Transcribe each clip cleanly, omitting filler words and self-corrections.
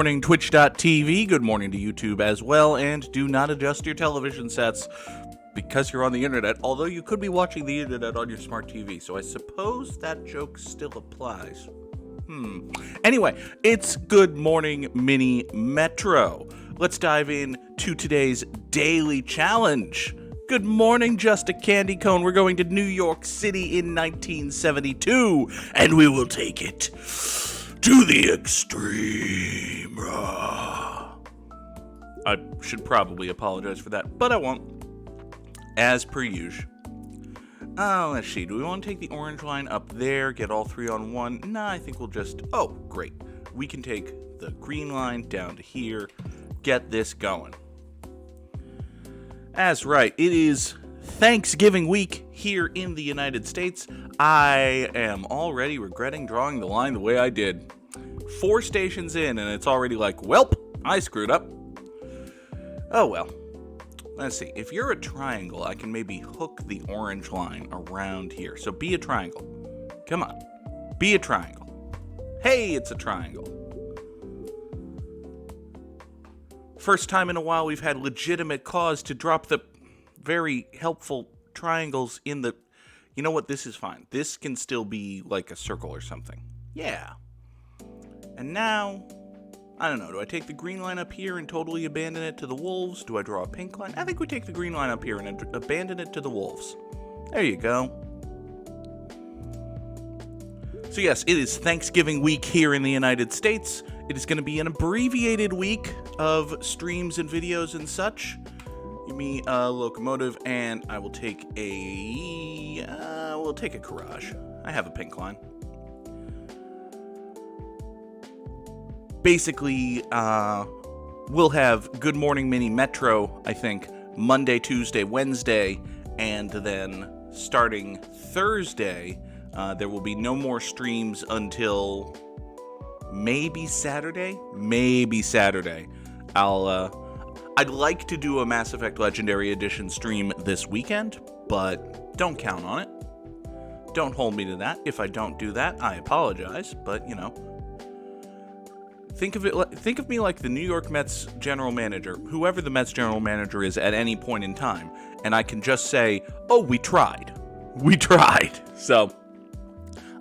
Morning, Twitch.tv. Good morning to YouTube as well, and do not adjust your television sets because you're on the internet, although you could be watching the internet on your smart TV, so I suppose that joke still applies. Anyway, it's Good Morning Mini Metro. Let's dive in to today's daily challenge. Good morning, Just a Candy Cone. We're going to New York City in 1972, and we will take it to the extreme. I should probably apologize for that, but I won't. As per usual. Let's see. Do we want to take the orange line up there, get all three on one? Nah, I think we'll just... Oh, great. We can take the green line down to here, get this going. That's right. It is Thanksgiving week here in the United States. I am already regretting drawing the line the way I did. 4 stations in, and it's already like, welp, I screwed up. Oh well. Let's see. If you're a triangle, I can maybe hook the orange line around here. So be a triangle. Come on. Be a triangle. Hey, it's a triangle. First time in a while we've had legitimate cause to drop the very helpful triangles in the... You know what? This is fine. This can still be like a circle or something. Yeah. And now, I don't know. Do I take the green line up here and totally abandon it to the wolves? Do I draw a pink line? I think we take the green line up here and abandon it to the wolves. There you go. So yes, it is Thanksgiving week here in the United States. It is going to be an abbreviated week of streams and videos and such. Give me a locomotive, and I will take a... we'll take a garage. I have a pink line. Basically, we'll have Good Morning Mini Metro, I think, Monday, Tuesday, Wednesday, and then starting Thursday, there will be no more streams until maybe Saturday? Maybe Saturday. I'd like to do a Mass Effect Legendary Edition stream this weekend, but don't count on it. Don't hold me to that. If I don't do that, I apologize, but, you know. Think of me like the New York Mets general manager, whoever the Mets general manager is at any point in time, and I can just say, oh, we tried. We tried. So,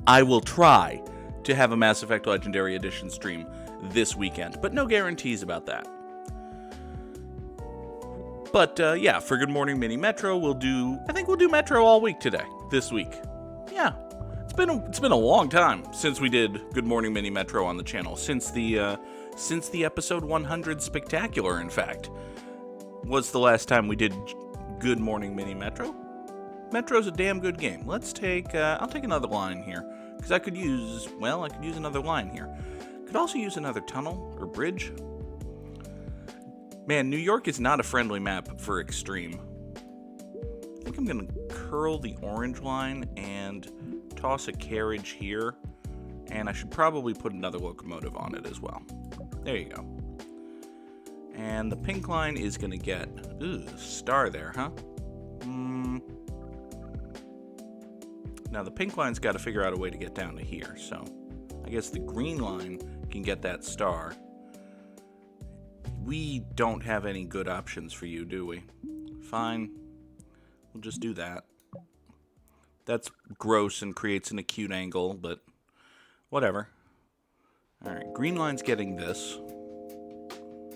I will try to have a Mass Effect Legendary Edition stream this weekend, but no guarantees about that. But, yeah, for Good Morning Mini Metro, I think we'll do Metro all week today, this week. Yeah. It's been a long time since we did Good Morning Mini Metro on the channel. Since the episode 100 spectacular, in fact, was the last time we did Good Morning Mini Metro. Metro's a damn good game. Let's take I'll take another line here because I could use another line here. Could also use another tunnel or bridge. Man, New York is not a friendly map for extreme. I think I'm gonna curl the orange line and toss a carriage here, and I should probably put another locomotive on it as well. There you go. And the pink line is going to get... Ooh, star there, huh? Now the pink line's got to figure out a way to get down to here, so I guess the green line can get that star. We don't have any good options for you, do we? Fine. We'll just do that. That's gross and creates an acute angle, but whatever. Alright, green line's getting this.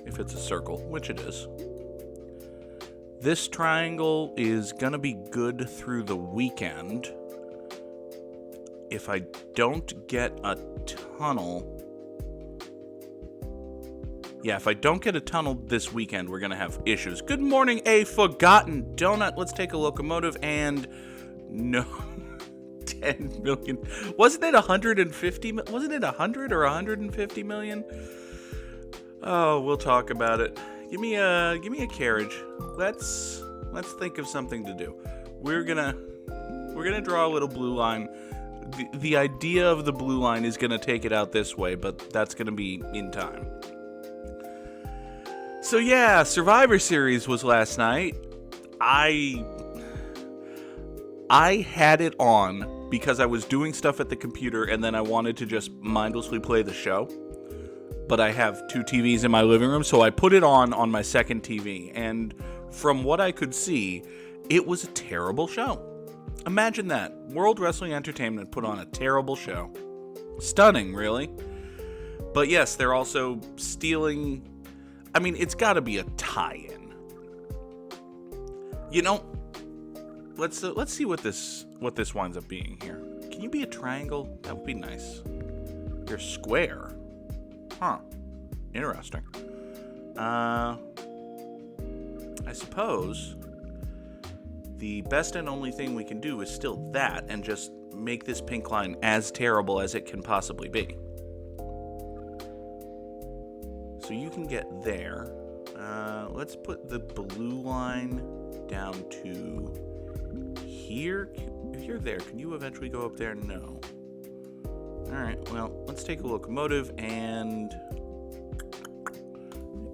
If it's a circle, which it is. This triangle is gonna be good through the weekend. If I don't get a tunnel... Yeah, if I don't get a tunnel this weekend, we're gonna have issues. Good morning, a forgotten donut. Let's take a locomotive and... No, 10 million. Wasn't it 150? Wasn't it 100 or 150 million? Oh, we'll talk about it. Give me a carriage. Let's think of something to do. We're gonna draw a little blue line. The idea of the blue line is gonna take it out this way, but that's gonna be in time. So yeah, Survivor Series was last night. I had it on because I was doing stuff at the computer and then I wanted to just mindlessly play the show. but I have two TVs in my living room, so I put it on my second TV, and from what I could see, it was a terrible show. Imagine that. World Wrestling Entertainment put on a terrible show. Stunning, really. But yes, they're also stealing... I mean, it's got to be a tie-in. You know, let's see what this winds up being here. Can you be a triangle? That would be nice. You're square. Huh. Interesting. I suppose the best and only thing we can do is still that, and just make this pink line as terrible as it can possibly be. So you can get there. Let's put the blue line down to here. If you're there, can you eventually go up there? No. Alright, well, let's take a locomotive and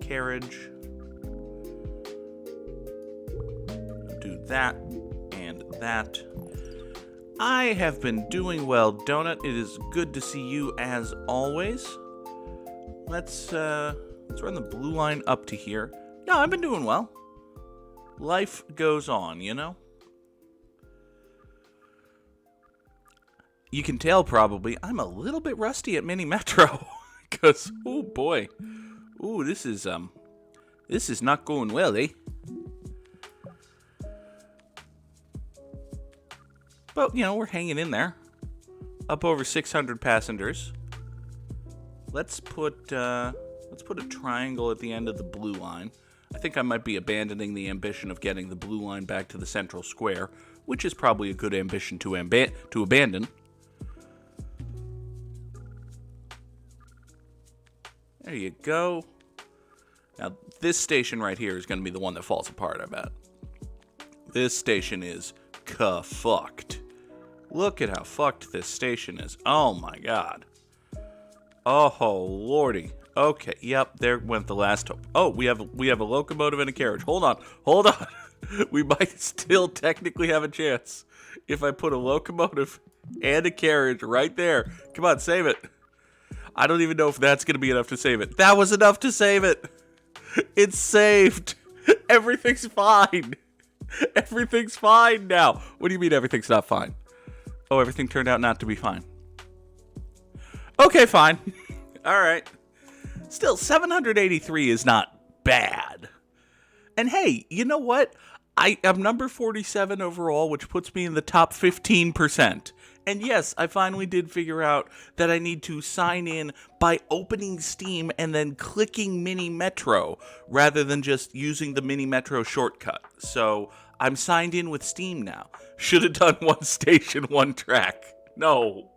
carriage. Do that and that. I have been doing well, Donut. It is good to see you as always. Let's run the blue line up to here. Yeah, I've been doing well. Life goes on, you know? You can tell probably I'm a little bit rusty at Mini Metro. Because, oh boy. Ooh, this is not going well, eh? But, you know, we're hanging in there. Up over 600 passengers. Let's put a triangle at the end of the blue line. I think I might be abandoning the ambition of getting the blue line back to the central square, which is probably a good ambition to abandon. There you go. Now, this station right here is going to be the one that falls apart, I bet. This station is fucked. Look at how fucked this station is. Oh my god. Oh lordy. Okay, yep, there went the last hope. Oh, we have a locomotive and a carriage. Hold on. We might still technically have a chance if I put a locomotive and a carriage right there. Come on, save it. I don't even know if that's going to be enough to save it. That was enough to save it. It's saved. Everything's fine. Everything's fine now. What do you mean everything's not fine? Oh, everything turned out not to be fine. Okay, fine. All right. Still, 783 is not bad. And hey, you know what? I'm number 47 overall, which puts me in the top 15%. And yes, I finally did figure out that I need to sign in by opening Steam and then clicking Mini Metro rather than just using the Mini Metro shortcut. So I'm signed in with Steam now. Should have done one station, one track. No.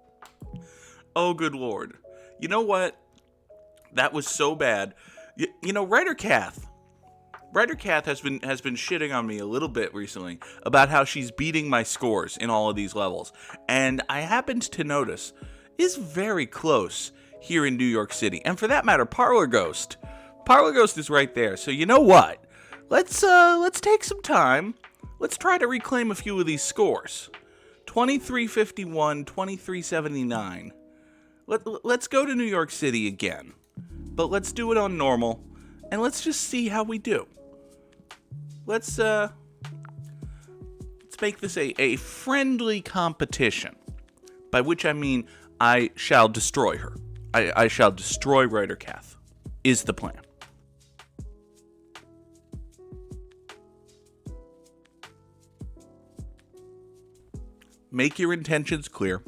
Oh, good lord. You know what? That was so bad. You know, Writer Cath has been shitting on me a little bit recently about how she's beating my scores in all of these levels. And I happened to notice is very close here in New York City. And for that matter, Parlor Ghost is right there. So you know what? Let's take some time. Let's try to reclaim a few of these scores. 2351, 2379. Let's go to New York City again. But let's do it on normal, and let's just see how we do. Let's make this a friendly competition, by which I mean I shall destroy her. I shall destroy Writer Cath, is the plan. Make your intentions clear.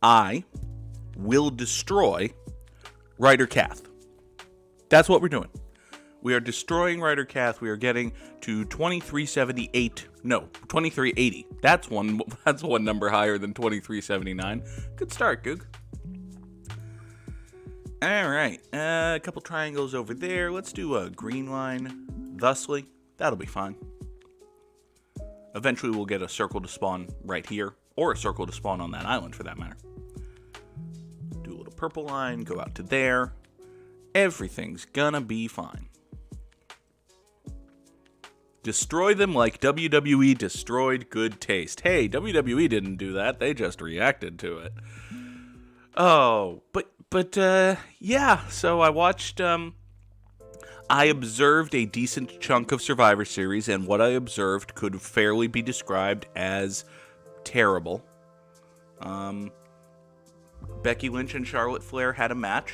I will destroy Writer Cath. That's what we're doing. We are destroying Writer Cath. We are getting to 2378. No, 2380. That's one number higher than 2379. Good start, Goog. All right. A couple triangles over there. Let's do a green line. Thusly. That'll be fine. Eventually, we'll get a circle to spawn right here, or a circle to spawn on that island, for that matter. Do a little purple line. Go out to there. Everything's gonna be fine. Destroy them like WWE destroyed Good Taste. Hey, WWE didn't do that. They just reacted to it. Oh, but But, yeah, so I watched, I observed a decent chunk of Survivor Series, and what I observed could fairly be described as terrible. Becky Lynch and Charlotte Flair had a match.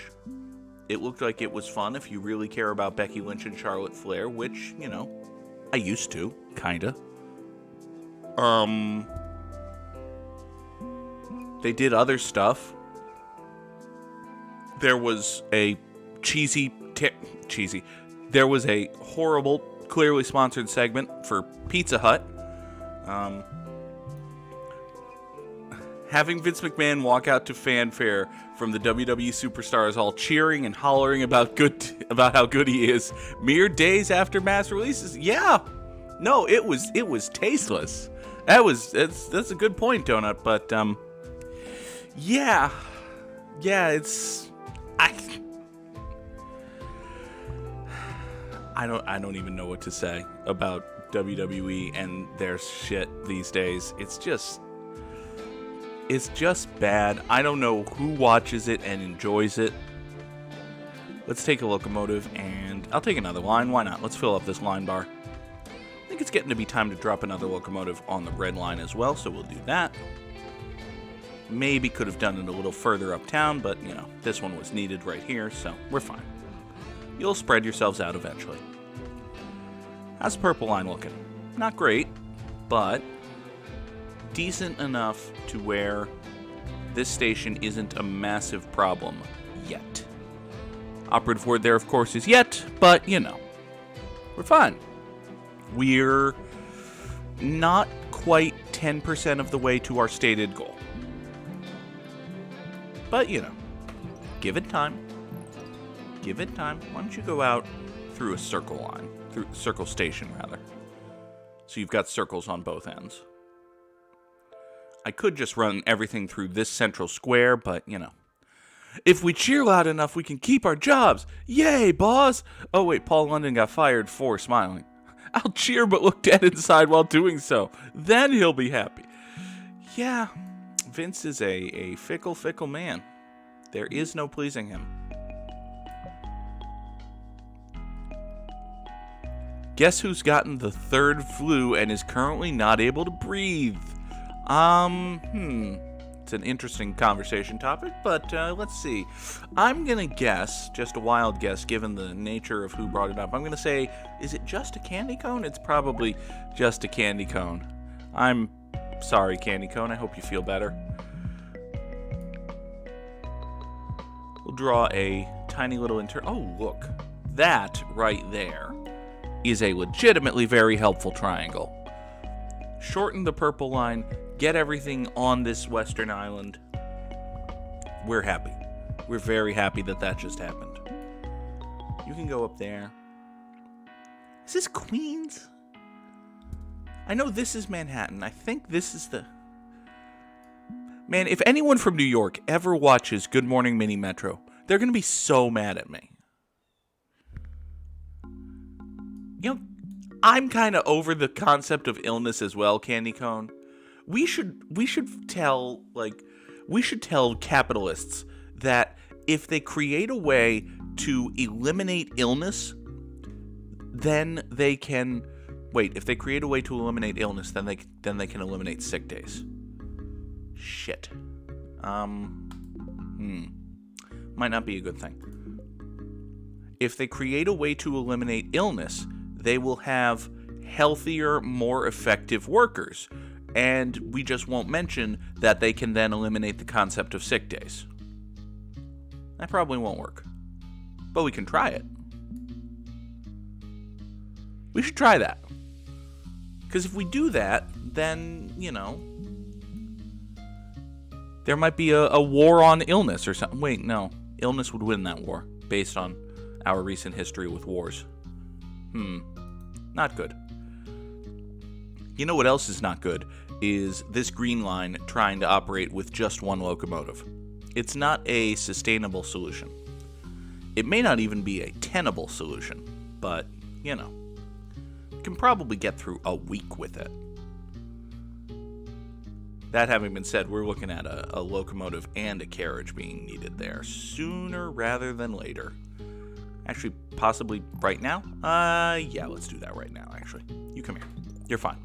It looked like it was fun if you really care about Becky Lynch and Charlotte Flair, which, I used to, kinda. They did other stuff. There was a There was a horrible, clearly sponsored segment for Pizza Hut. Having Vince McMahon walk out to fanfare from the WWE superstars all cheering and hollering about how good he is mere days after mass releases. Yeah. No, it was tasteless. That's a good point, Donut, but yeah, I don't even know what to say about WWE and their shit these days. It's just bad. I don't know who watches it and enjoys it. Let's take a locomotive, and I'll take another line. Why not? Let's fill up this line bar. I think it's getting to be time to drop another locomotive on the red line as well, so we'll do that. Maybe could have done it a little further uptown, but, this one was needed right here, so we're fine. You'll spread yourselves out eventually. How's the purple line looking? Not great, but decent enough to where this station isn't a massive problem yet. Operative word there, of course, is yet, but, we're fine. We're not quite 10% of the way to our stated goal. But, give it time. Give it time. Why don't you go out through a circle line? Through circle station, rather. So you've got circles on both ends. I could just run everything through this central square, but, if we cheer loud enough, we can keep our jobs. Yay, boss! Oh, wait, Paul London got fired for smiling. I'll cheer but look dead inside while doing so. Then he'll be happy. Yeah, Vince is a fickle, fickle man. There is no pleasing him. Guess who's gotten the third flu and is currently not able to breathe? It's an interesting conversation topic, but let's see. I'm gonna guess, just a wild guess, given the nature of who brought it up. I'm gonna say, is it just a candy cone? It's probably just a candy cone. I'm sorry, candy cone. I hope you feel better. We'll draw a tiny little Oh, look. That right there is a legitimately very helpful triangle. Shorten the purple line, get everything on this western island. We're happy. We're very happy that just happened. You can go up there. Is this Queens? I know this is Manhattan. I think this is the... Man, if anyone from New York ever watches Good Morning Mini Metro, they're going to be so mad at me. I'm kind of over the concept of illness as well, Candy Cone. We should tell capitalists that if they create a way to eliminate illness, then they can if they create a way to eliminate illness, then they can eliminate sick days. Shit. Might not be a good thing. If they create a way to eliminate illness, they will have healthier, more effective workers. And we just won't mention that they can then eliminate the concept of sick days. That probably won't work. But we can try it. We should try that. Because if we do that, then, there might be a war on illness or something. Wait, no. Illness would win that war, based on our recent history with wars. Not good. You know what else is not good? Is this green line trying to operate with just one locomotive. It's not a sustainable solution. It may not even be a tenable solution, but, you can probably get through a week with it. that having been said, we're looking at a locomotive and a carriage being needed there sooner rather than later. Actually, possibly right now? Yeah, let's do that right now, actually. You come here. You're fine.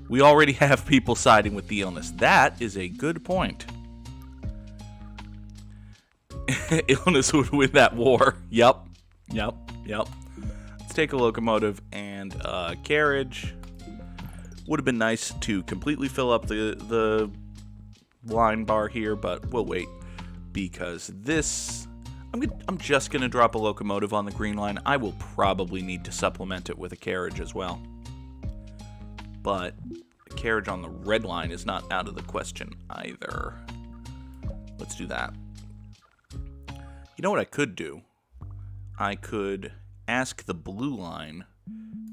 We already have people siding with the illness. That is a good point. Illness would win that war. Yep. Let's take a locomotive and a carriage. Would have been nice to completely fill up the line bar here, but we'll wait because this... I'm just going to drop a locomotive on the green line. I will probably need to supplement it with a carriage as well. But a carriage on the red line is not out of the question either. Let's do that. You know what I could do? I could ask the blue line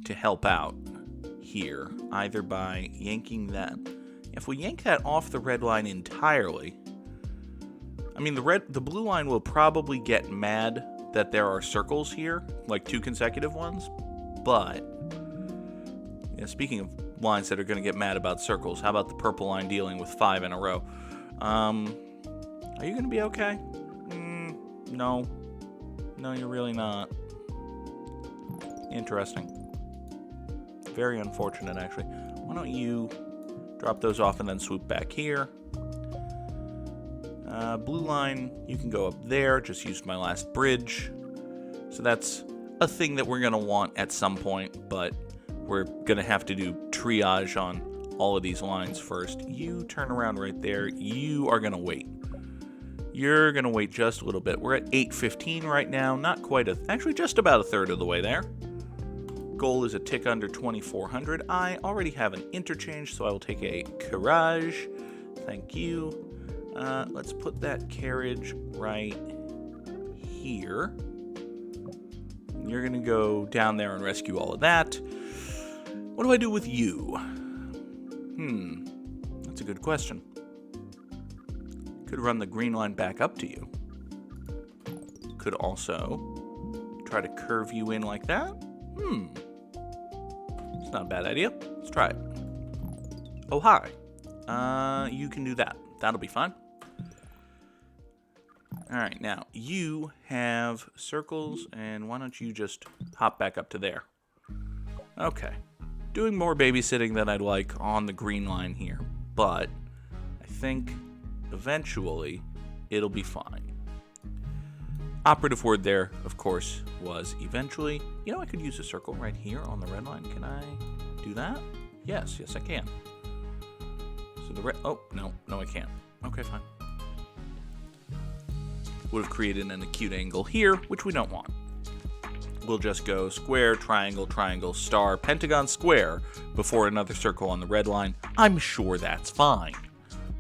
to help out here, either by yanking that. If we yank that off the red line entirely, I mean, the blue line will probably get mad that there are circles here, like 2 consecutive ones. But speaking of lines that are going to get mad about circles, how about the purple line dealing with 5 in a row? Are you going to be okay? No, you're really not. Interesting. Very unfortunate, actually. Why don't you drop those off and then swoop back here? Blue line, you can go up there. Just used my last bridge. So that's a thing that we're going to want at some point, but we're going to have to do triage on all of these lines first. You turn around right there. You are going to wait. You're going to wait just a little bit. We're at 8:15 right now. Not quite actually just about a third of the way there. Goal is a tick under 2,400. I already have an interchange, so I will take a Courage. Thank you. Let's put that carriage right here. You're going to go down there and rescue all of that. What do I do with you? That's a good question. Could run the green line back up to you. Could also try to curve you in like that. It's not a bad idea. Let's try it. Oh, hi. You can do that. That'll be fine. Alright, now, you have circles, and why don't you just hop back up to there? Okay. Doing more babysitting than I'd like on the green line here, but I think eventually it'll be fine. Operative word there, of course, was eventually. You know, I could use a circle right here on the red line. Can I do that? Yes, I can. So the red... Oh, no, I can't. Okay, fine. Would have created an acute angle here, which we don't want. We'll just go square, triangle, triangle, star, pentagon, square before another circle on the red line. I'm sure that's fine.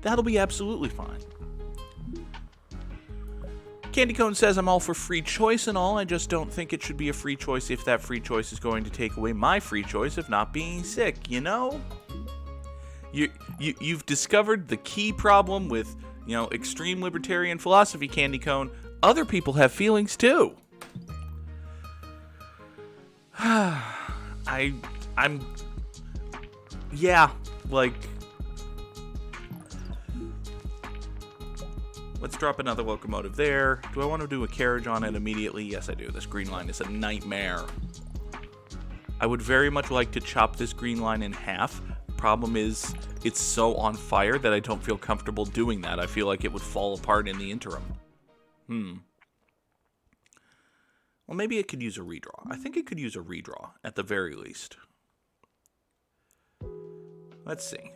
That'll be absolutely fine. Candy Cone says I'm all for free choice and all. I just don't think it should be a free choice if that free choice is going to take away my free choice of not being sick, you know? You've discovered the key problem with, extreme libertarian philosophy, Candy Cone. Other people have feelings too. Let's drop another locomotive there. Do I want to do a carriage on it immediately? Yes, I do. This green line is a nightmare. I would very much like to chop this green line in half. Problem is, it's so on fire that I don't feel comfortable doing that. I feel like it would fall apart in the interim. Well, maybe it could use a redraw. I think it could use a redraw, at the very least. Let's see.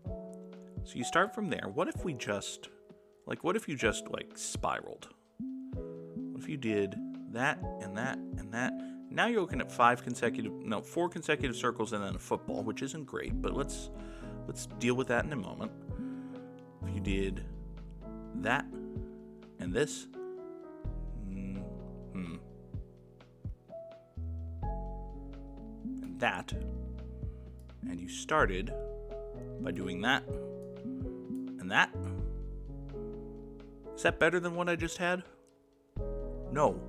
So you start from there. What if we just... spiraled? What if you did that, and that, and that? Now you're looking at 4 consecutive circles and then a football, which isn't great, but let's deal with that in a moment. If you did that, and this, and that, and you started by doing that, and that. Is that better than what I just had? No.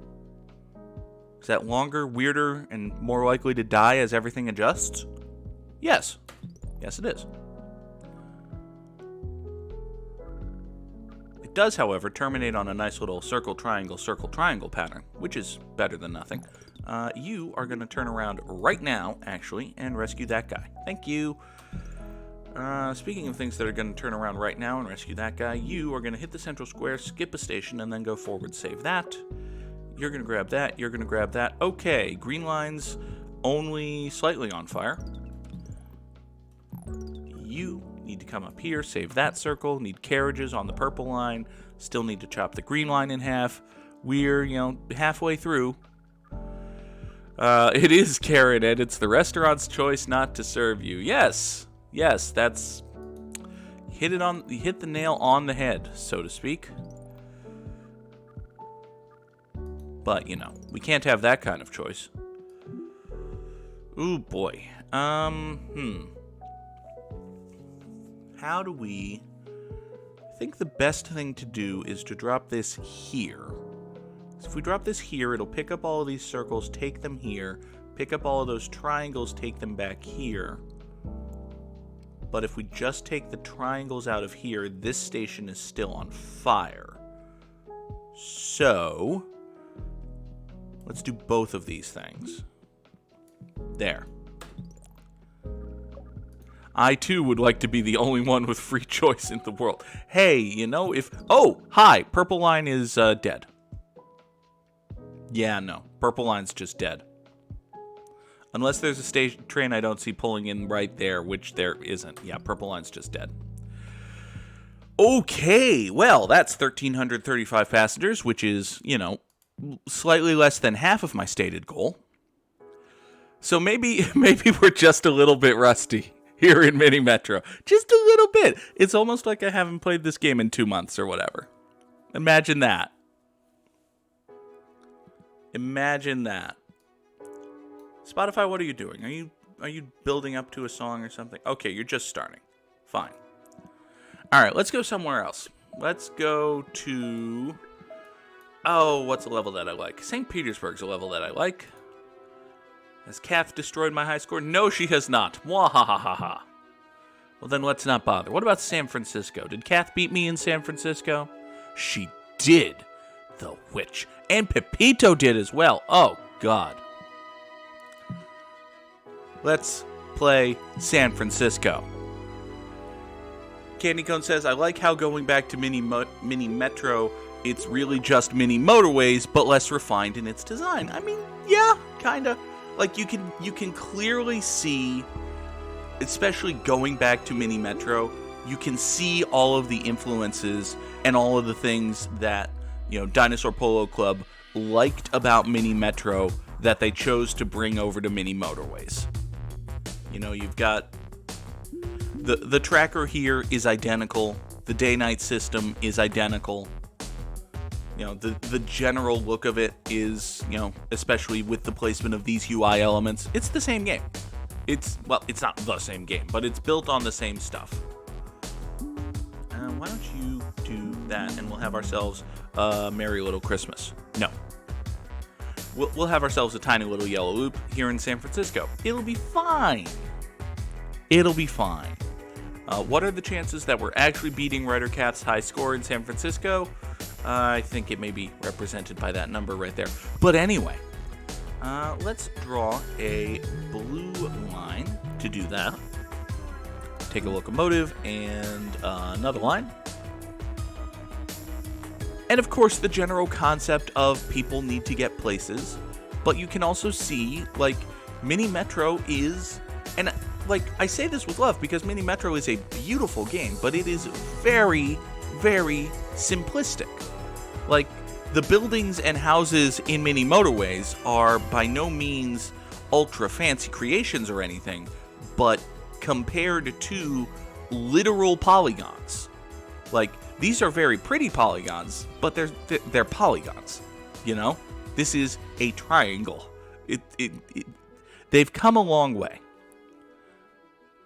Is that longer, weirder, and more likely to die as everything adjusts? Yes. Yes, it is. does, however, terminate on a nice little circle, triangle pattern, which is better than nothing. You are going to turn around right now, actually, and rescue that guy. Thank you. Speaking of things that are going to turn around right now and rescue that guy, you are going to hit the central square, skip a station, and then go forward, save that. You're going to grab that. You're going to grab that. Okay, green line's only slightly on fire. You need to come up here, save that circle. Need carriages on the purple line. Still need to chop the green line in half. We're, halfway through. It is Karen, and it's the restaurant's choice not to serve you. Yes, that's... hit the nail on the head, so to speak. But, we can't have that kind of choice. Ooh, boy. How do we... I think the best thing to do is to drop this here. So if we drop this here, it'll pick up all of these circles, take them here. Pick up all of those triangles, take them back here. But if we just take the triangles out of here, this station is still on fire. So... let's do both of these things. There. I, too, would like to be the only one with free choice in the world. Hey, if... oh, hi! Purple line is, dead. Yeah, no. Purple line's just dead. Unless there's a train I don't see pulling in right there, which there isn't. Yeah, purple line's just dead. Okay, well, that's 1,335 passengers, which is, slightly less than half of my stated goal. So maybe we're just a little bit rusty here in Mini Metro. Just a little bit. It's almost like I haven't played this game in 2 months or whatever. Imagine that. Imagine that. Spotify, what are you doing? Are you building up to a song or something? Okay, you're just starting. Fine. All right, let's go somewhere else. Let's go to... oh, what's a level that I like? St. Petersburg's a level that I like. Has Cath destroyed my high score? No, she has not. Mwahahaha. Well, then let's not bother. What about San Francisco? Did Cath beat me in San Francisco? She did. The witch. And Pepito did as well. Oh, God. Let's play San Francisco. Candy Cone says, I like how going back to Mini Metro, it's really just mini motorways, but less refined in its design. I mean, yeah, kinda. Like, you can clearly see, especially going back to Mini Metro, you can see all of the influences and all of the things that, Dinosaur Polo Club liked about Mini Metro that they chose to bring over to Mini Motorways. You've got the tracker here is identical. The day-night system is identical. The general look of it is, especially with the placement of these UI elements, it's the same game. It's not the same game, but it's built on the same stuff. Why don't you do that, and we'll have ourselves a merry little Christmas. No. We'll have ourselves a tiny little yellow loop here in San Francisco. It'll be fine. It'll be fine. What are the chances that we're actually beating Writer Cath's high score in San Francisco? I think it may be represented by that number right there. But anyway, let's draw a blue line to do that. Take a locomotive and another line. And of course, the general concept of people need to get places. But you can also see, Mini Metro is... and, I say this with love because Mini Metro is a beautiful game, but it is very, very simplistic. The buildings and houses in Mini Motorways are by no means ultra fancy creations or anything, but compared to literal polygons. These are very pretty polygons, but they're polygons, This is a triangle. They've come a long way.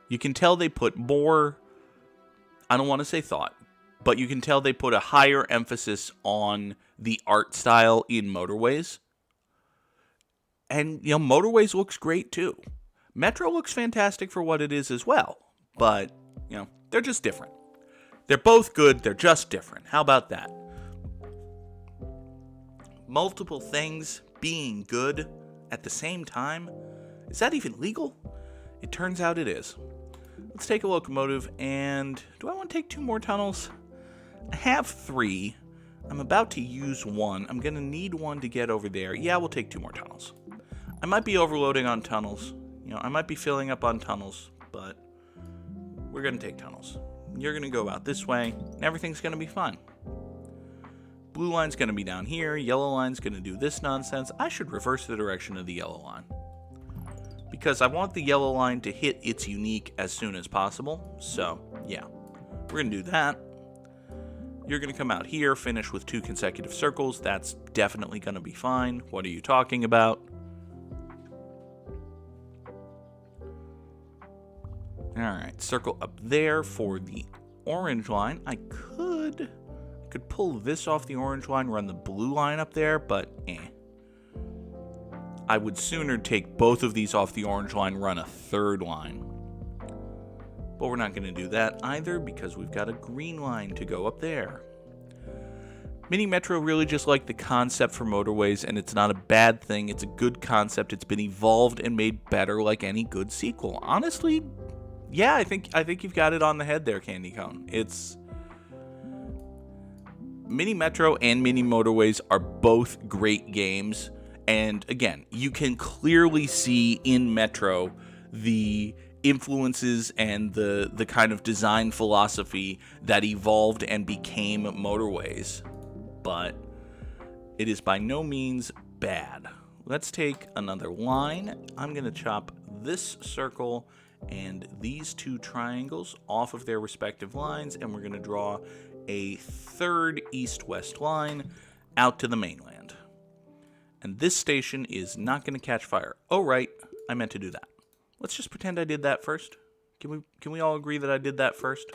You can tell they put more, I don't want to say thought, but you can tell they put a higher emphasis on the art style in Motorways. And, Motorways looks great too. Metro looks fantastic for what it is as well, but, they're just different. They're both good, they're just different. How about that? Multiple things being good at the same time? Is that even legal? It turns out it is. Let's take a locomotive, and do I want to take 2 more tunnels? I have 3. I'm about to use 1. I'm going to need 1 to get over there. Yeah, we'll take 2 more tunnels. I might be overloading on tunnels. I might be filling up on tunnels, but we're going to take tunnels. You're going to go out this way, and everything's going to be fine. Blue line's going to be down here. Yellow line's going to do this nonsense. I should reverse the direction of the yellow line, because I want the yellow line to hit its unique as soon as possible. So, yeah, we're going to do that. You're going to come out here, finish with 2 consecutive circles. That's definitely going to be fine. What are you talking about? Alright, circle up there for the orange line. I could pull this off the orange line, run the blue line up there, but I would sooner take both of these off the orange line, run a 3rd line. But we're not going to do that either, because we've got a green line to go up there. Mini Metro really just like the concept for motorways, and it's not a bad thing. It's a good concept. It's been evolved and made better like any good sequel. Honestly, yeah, I think you've got it on the head there, Candy Cone. It's Mini Metro and Mini Motorways are both great games, and again, you can clearly see in Metro the influences and the kind of design philosophy that evolved and became motorways, but it is by no means bad. Let's take another line. I'm going to chop this circle and these 2 triangles off of their respective lines, and we're going to draw a 3rd east-west line out to the mainland. And this station is not going to catch fire. Oh, right, I meant to do that. Let's just pretend I did that first. Can we all agree that I did that first?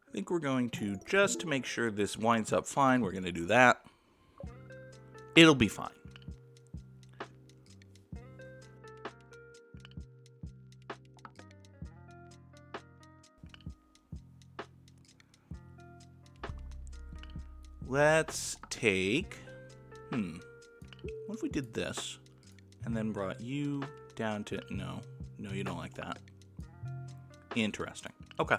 I think we're going to, just to make sure this winds up fine, we're going to do that. It'll be fine. Let's take, what if we did this and then brought you down to, no, you don't like that. Interesting. Okay.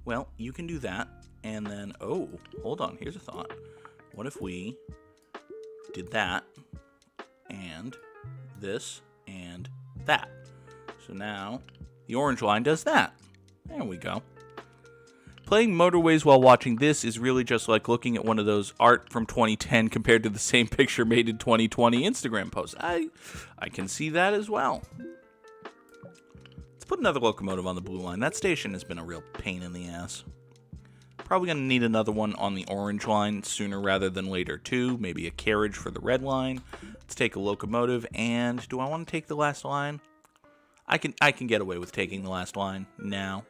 Well, you can do that, and then, oh, hold on, here's a thought. What if we did that, and this, and that? So now, the orange line does that. There we go. Playing motorways while watching this is really just like looking at one of those art from 2010 compared to the same picture made in 2020 Instagram posts. I can see that as well. Let's put another locomotive on the blue line. That station has been a real pain in the ass. Probably going to need another one on the orange line sooner rather than later too. Maybe a carriage for the red line. Let's take a locomotive, and do I want to take the last line? I can get away with taking the last line now.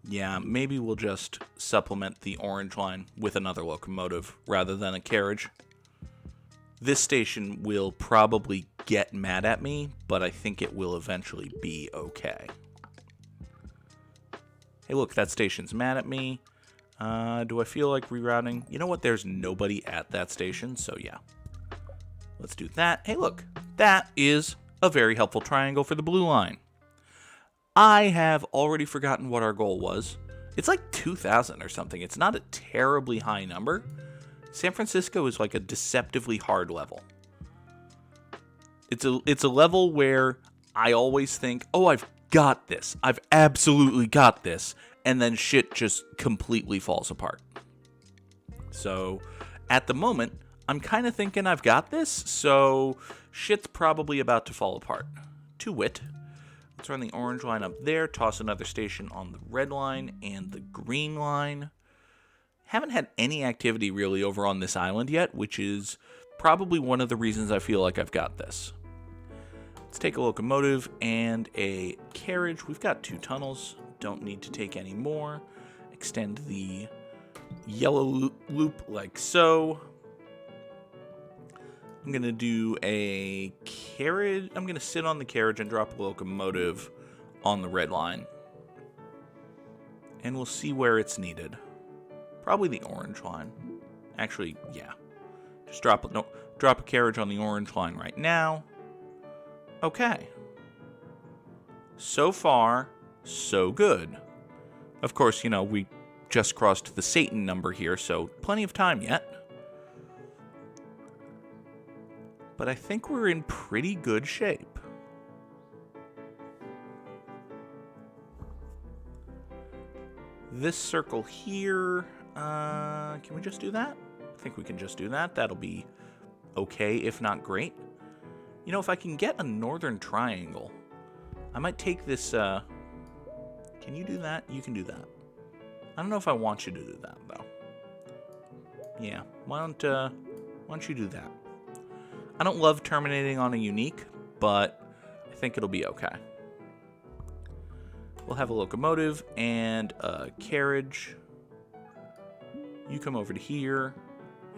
Yeah, maybe we'll just supplement the orange line with another locomotive rather than a carriage. This station will probably get mad at me, but I think it will eventually be okay. Hey, look, that station's mad at me. Do I feel like rerouting? You know what? There's nobody at that station, so yeah. Let's do that. Hey, look, that is a very helpful triangle for the blue line. I have already forgotten what our goal was. It's like 2,000 or something. It's not a terribly high number. San Francisco is like a deceptively hard level. It's a level where I always think, oh, I've got this. I've absolutely got this. And then shit just completely falls apart. So at the moment, I'm kind of thinking I've got this. So shit's probably about to fall apart. To wit. Let's run the orange line up there, toss another station on the red line and the green line. Haven't had any activity really over on this island yet, which is probably one of the reasons I feel like I've got this. Let's take a locomotive and a carriage. We've got 2 tunnels, don't need to take any more. Extend the yellow loop like so. I'm going to do a carriage. I'm going to sit on the carriage and drop a locomotive on the red line. And we'll see where it's needed. Probably the orange line. Actually, yeah. Just drop a carriage on the orange line right now. Okay. So far, so good. Of course, we just crossed the Satan number here, so plenty of time yet. But I think we're in pretty good shape. This circle here, can we just do that? I think we can just do that. That'll be okay, if not great. If I can get a northern triangle, I might take this, can you do that? You can do that. I don't know if I want you to do that, though. Yeah, why don't you do that? I don't love terminating on a unique, but I think it'll be okay. We'll have a locomotive and a carriage. You come over to here,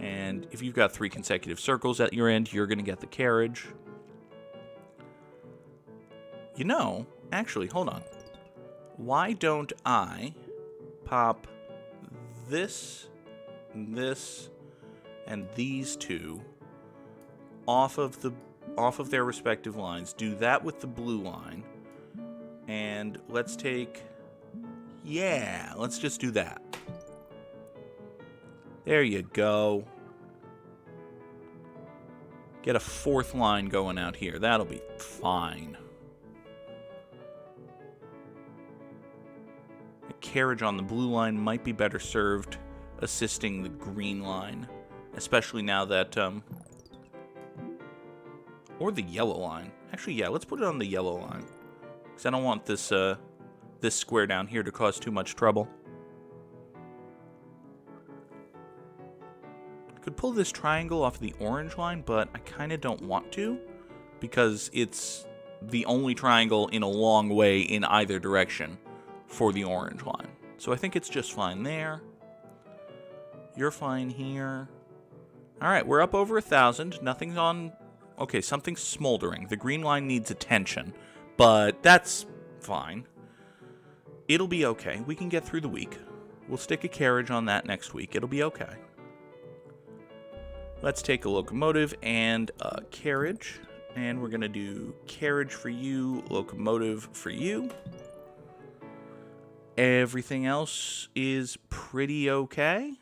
and if you've got 3 consecutive circles at your end, you're going to get the carriage. Actually, hold on. Why don't I pop this, and these two off of their respective lines? Do that with the blue line. And let's just do that. There you go. Get a 4th line going out here. That'll be fine. A carriage on the blue line might be better served assisting the green line, especially now that, or the yellow line. Actually, yeah, let's put it on the yellow line. Because I don't want this square down here to cause too much trouble. I could pull this triangle off the orange line, but I kind of don't want to, because it's the only triangle in a long way in either direction for the orange line. So I think it's just fine there. You're fine here. All right, we're up over 1,000. Nothing's on... Okay, something's smoldering. The green line needs attention. But that's fine. It'll be okay. We can get through the week. We'll stick a carriage on that next week. It'll be okay. Let's take a locomotive and a carriage. And we're going to do carriage for you, locomotive for you. Everything else is pretty okay.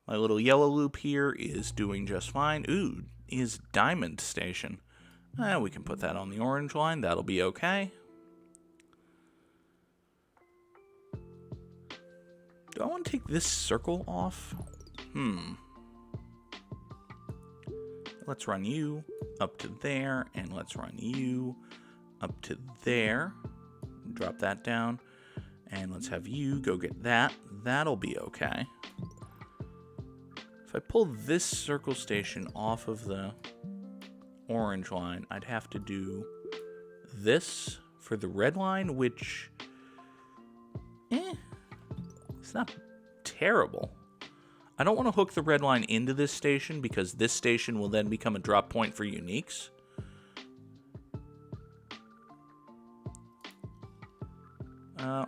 My little yellow loop here is doing just fine. Ooh, is Diamond Station. We can put that on the orange line. That'll be okay. Do I want to take this circle off? Let's run you up to there, and let's run you up to there. Drop that down, and let's have you go get that. That'll be okay. If I pull this circle station off of the orange line, I'd have to do this for the red line, which, it's not terrible. I don't want to hook the red line into this station because this station will then become a drop point for uniques.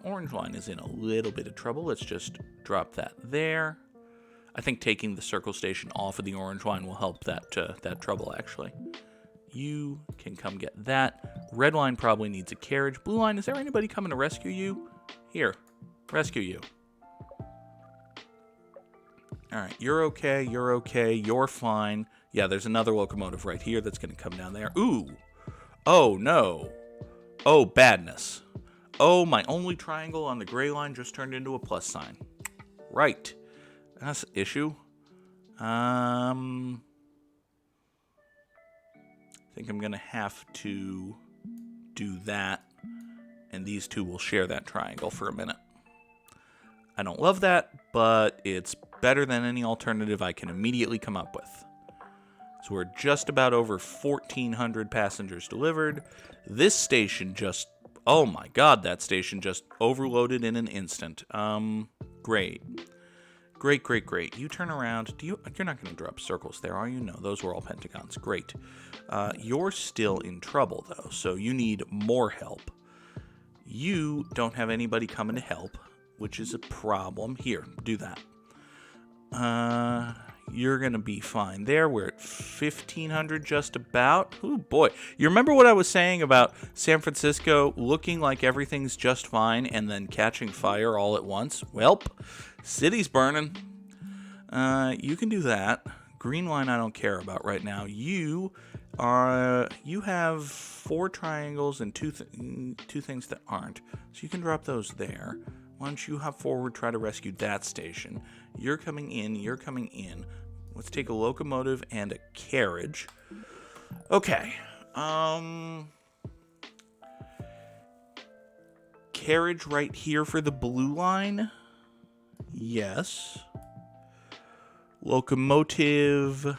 Orange line is in a little bit of trouble. Let's just drop that there. I think taking the circle station off of the orange line will help that trouble, actually. You can come get that. Red line probably needs a carriage. Blue line, is there anybody coming to rescue you? Here, rescue you. All right, you're okay, you're fine. Yeah, there's another locomotive right here that's going to come down there. Ooh. Oh, no. Oh, badness. Oh, my only triangle on the gray line just turned into a plus sign. Right. That's an issue. I think I'm going to have to do that, and these two will share that triangle for a minute. I don't love that, but it's better than any alternative I can immediately come up with. So we're just about over 1,400 passengers delivered. This station just, oh my god, that station just overloaded in an instant. Great. Great, great, great. You turn around. You're not going to drop circles there, are you? No, those were all pentagons. Great. You're still in trouble, though, so you need more help. You don't have anybody coming to help, which is a problem. Here, do that. You're going to be fine there. We're at 1,500 just about. Ooh, boy. You remember what I was saying about San Francisco looking like everything's just fine and then catching fire all at once? Welp, city's burning. You can do that. Green line I don't care about right now. You have 4 triangles and two things that aren't. So you can drop those there. Why don't you hop forward, try to rescue that station. You're coming in. Let's take a locomotive and a carriage. Okay. Carriage right here for the blue line? Yes. Locomotive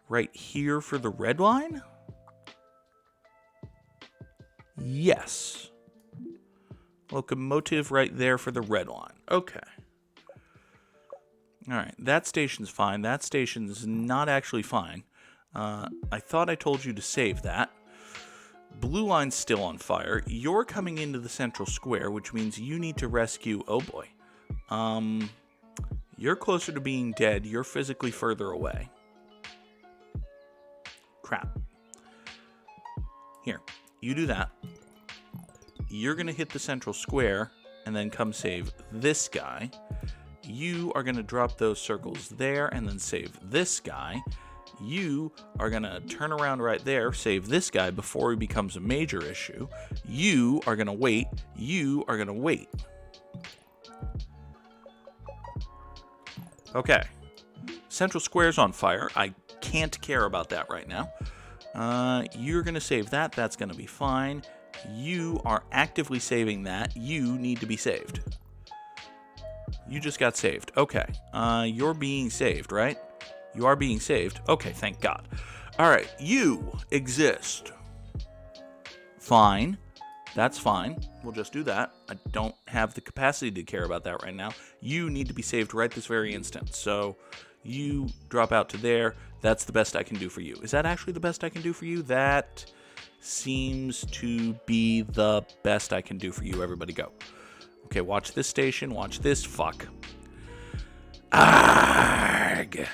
right here for the red line? Yes. Locomotive right there for the red line. Okay. All right, that station's fine. That station's not actually fine. I thought I told you to save that. Blue line's still on fire. You're coming into the central square, which means you need to rescue... Oh, boy. You're closer to being dead. You're physically further away. Crap. Here, you do that. You're going to hit the central square and then come save this guy. You are going to drop those circles there and then save this guy. You are going to turn around right there, save this guy before he becomes a major issue. You are going to wait. You are going to wait. Okay. Central Square's on fire. I can't care about that right now. You're going to save that. That's going to be fine. You are actively saving that. You need to be saved. You just got saved. Okay. You're being saved, right? You are being saved. Okay, thank God. All right. You exist. Fine. That's fine. We'll just do that. I don't have the capacity to care about that right now. You need to be saved right this very instant. So you drop out to there. That's the best I can do for you. Is that actually the best I can do for you? That seems to be the best I can do for you. Everybody go. Okay, watch this station. Watch this. Fuck. Arg.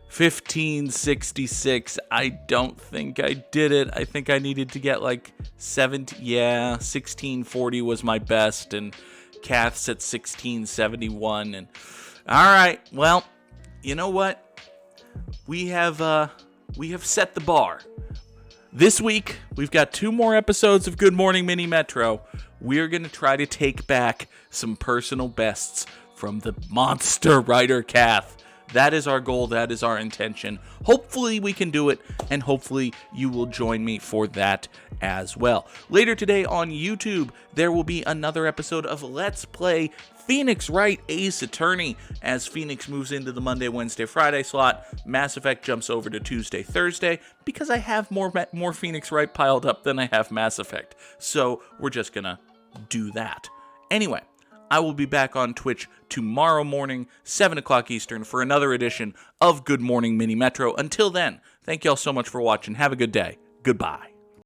1566. I don't think I did it. I think I needed to get like 17. Yeah, 1640 was my best, and Cath's at 1671. And all right, well, you know what? We have set the bar. This week, we've got 2 more episodes of Good Morning Mini Metro. We're going to try to take back some personal bests from the monster Writer Cath. That is our goal. That is our intention. Hopefully we can do it, and hopefully you will join me for that as well. Later today on YouTube, there will be another episode of Let's Play Phoenix Wright Ace Attorney. As Phoenix moves into the Monday, Wednesday, Friday slot, Mass Effect jumps over to Tuesday, Thursday, because I have more Phoenix Wright piled up than I have Mass Effect. So we're just going to do that. Anyway, I will be back on Twitch tomorrow morning, 7 o'clock Eastern, for another edition of Good Morning Mini Metro. Until then, thank y'all so much for watching. Have a good day. Goodbye.